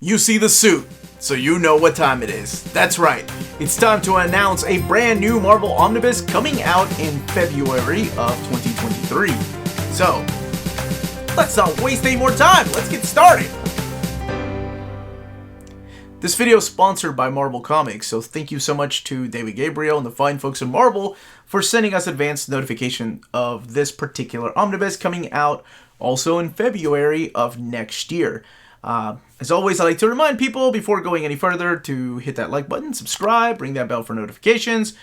You see the suit, so you know what time it is. That's right, it's time to announce a brand new Marvel Omnibus coming out in February of 2023. So, let's not waste any more time, let's get started! This video is sponsored by Marvel Comics, so thank you so much to David Gabriel and the fine folks at Marvel for sending us advanced notification of this particular omnibus coming out also in February of next year. As always, I like to remind people before going any further to hit that like button, subscribe, ring that bell for notifications.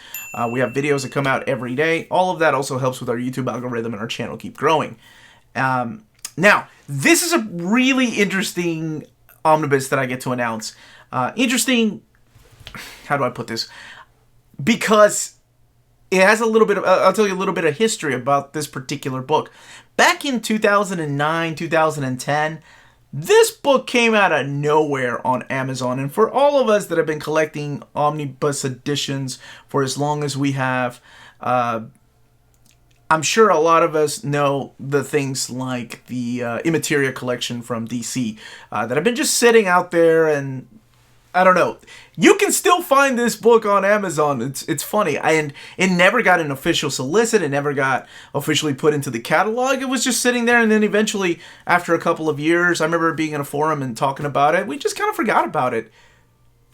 We have videos that come out every day. All of that also helps with our YouTube algorithm and our channel keep growing. Now, this is a really interesting omnibus that I get to announce. Interesting, how do I put this? Because it has a little bit of, I'll tell you a little bit of history about this particular book. Back in 2009, 2010, this book came out of nowhere on Amazon, and for all of us that have been collecting omnibus editions for as long as we have, I'm sure a lot of us know the things like the Immateria collection from DC that have been just sitting out there, and I don't know. You can still find this book on Amazon. It's funny. And it never got an official solicit. It never got officially put into the catalog. It was just sitting there, and then eventually, after a couple of years, I remember being in a forum and talking about it. We just kind of forgot about it.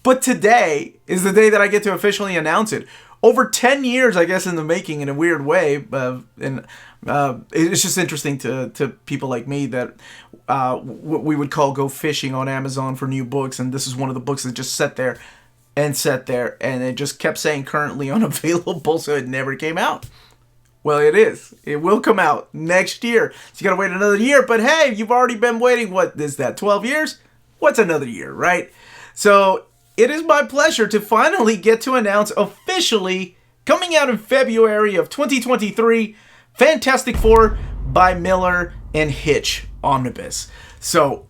But today is the day that I get to officially announce it. Over 10 years, I guess, in the making in a weird way. It's just interesting to people like me that what we would call go fishing on Amazon for new books. And this is one of the books that just sat there. And it just kept saying currently unavailable, so it never came out. Well, it is. It will come out next year. So you gotta wait another year. But hey, you've already been waiting, what is that, 12 years? What's another year, right? So it is my pleasure to finally get to announce officially, coming out in February of 2023, Fantastic Four by Millar and Hitch Omnibus. So,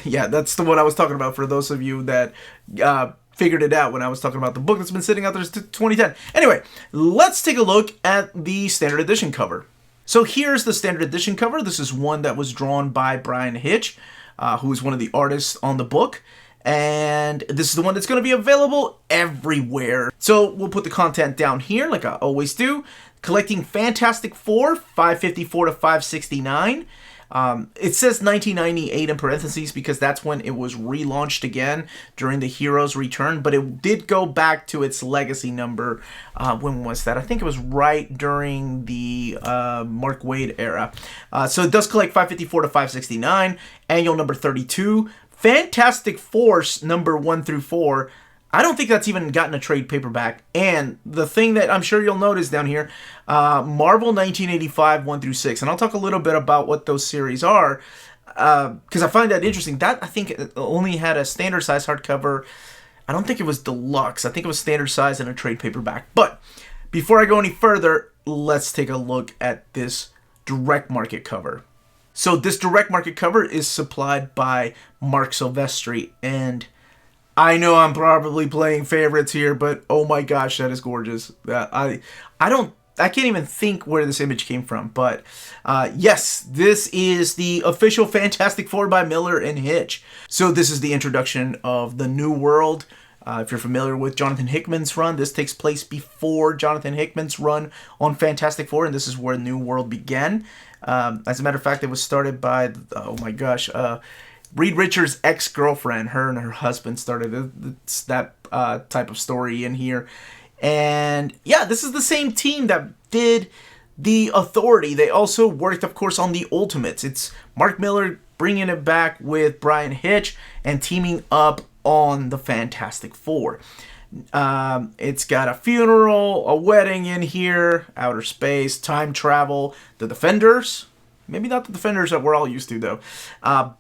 yeah, that's the one I was talking about for those of you that figured it out when I was talking about the book that's been sitting out there since 2010. Anyway, let's take a look at the standard edition cover. So here's the standard edition cover. This is one that was drawn by Brian Hitch, who is one of the artists on the book. And this is the one that's going to be available everywhere. So we'll put the content down here like I always do. Collecting Fantastic Four, 554 to 569. It says 1998 in parentheses because that's when it was relaunched again during the Heroes Return. But it did go back to its legacy number. When was that? I think it was right during the Mark Waid era. So it does collect 554 to 569. Annual number 32. Fantastic Force number 1 through 4. I don't think that's even gotten a trade paperback. And the thing that I'm sure you'll notice down here, Marvel 1985 1 through 6. And I'll talk a little bit about what those series are, because I find that interesting. That, I think, only had a standard size hardcover. I don't think it was deluxe. I think it was standard size and a trade paperback. But before I go any further, let's take a look at this direct market cover. So this direct market cover is supplied by Mark Silvestri, and I know I'm probably playing favorites here, but oh my gosh, that is gorgeous. I can't even think where this image came from, but yes, this is the official Fantastic Four by Millar and Hitch. So this is the introduction of the New World. If you're familiar with Jonathan Hickman's run, this takes place before Jonathan Hickman's run on Fantastic Four, and this is where New World began. As a matter of fact, it was started by, oh my gosh, Reed Richards' ex-girlfriend. Her and her husband started that type of story in here. And yeah, this is the same team that did the Authority. They also worked, of course, on the Ultimates. It's Mark Millar bringing it back with Brian Hitch and teaming up on the Fantastic Four. It's got a funeral, a wedding in here, outer space, time travel, the Defenders. Maybe not the Defenders that we're all used to, though.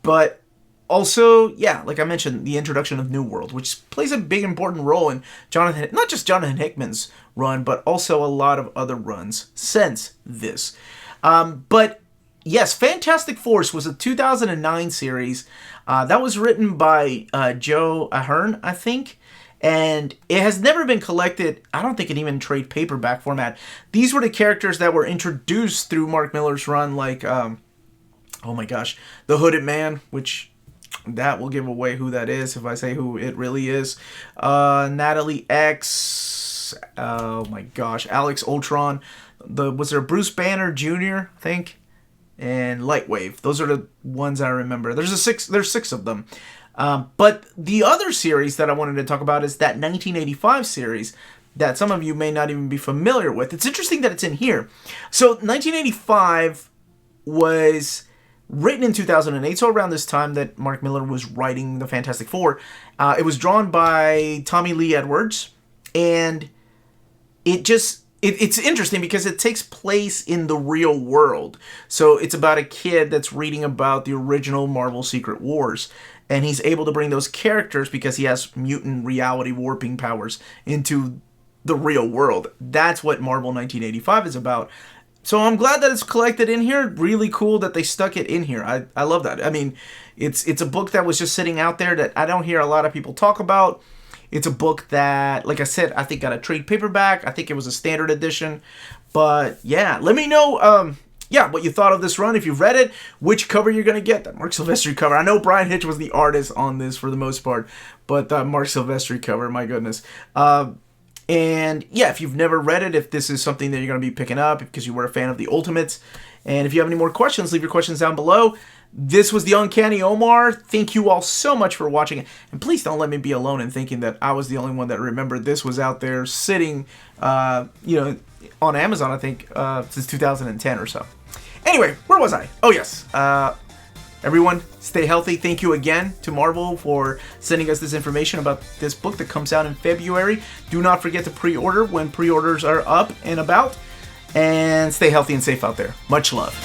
But also, yeah, like I mentioned, the introduction of New World, which plays a big important role in not just Jonathan Hickman's run, but also a lot of other runs since this. But yes, Fantastic Force was a 2009 series that was written by Joe Ahern, I think. And it has never been collected, I don't think, in even trade paperback format. These were the characters that were introduced through Mark Millar's run, like, oh my gosh, The Hooded Man, which That will give away who that is if I say who it really is. Natalie X. Oh my gosh. Alex Ultron. Was there Bruce Banner Jr., I think? And Lightwave. Those are the ones I remember. There's 6 of them. But the other series that I wanted to talk about is that 1985 series that some of you may not even be familiar with. It's interesting that it's in here. So 1985 was written in 2008, so around this time that Mark Millar was writing the Fantastic Four. It was drawn by Tommy Lee Edwards, and it's interesting because it takes place in the real world. So it's about a kid that's reading about the original Marvel Secret Wars, and he's able to bring those characters because he has mutant reality warping powers into the real world. That's what Marvel 1985 is about. So I'm glad that it's collected in here. Really cool that they stuck it in here. I love that. I mean, it's a book that was just sitting out there that I don't hear a lot of people talk about. It's a book that, like I said, I think got a trade paperback. I think it was a standard edition. But yeah, let me know what you thought of this run. If you've read it, which cover you're going to get. That Mark Silvestri cover. I know Brian Hitch was the artist on this for the most part, but Mark Silvestri cover, my goodness. And yeah, if you've never read it, if this is something that you're going to be picking up because you were a fan of the Ultimates, and if you have any more questions, leave your questions down below. This was the Uncanny Omar. Thank you all so much for watching. And please don't let me be alone in thinking that I was the only one that remembered this was out there sitting, on Amazon, I think, since 2010 or so. Anyway, where was I? Oh, yes. Everyone, stay healthy. Thank you again to Marvel for sending us this information about this book that comes out in February. Do not forget to pre-order when pre-orders are up and about. And stay healthy and safe out there. Much love.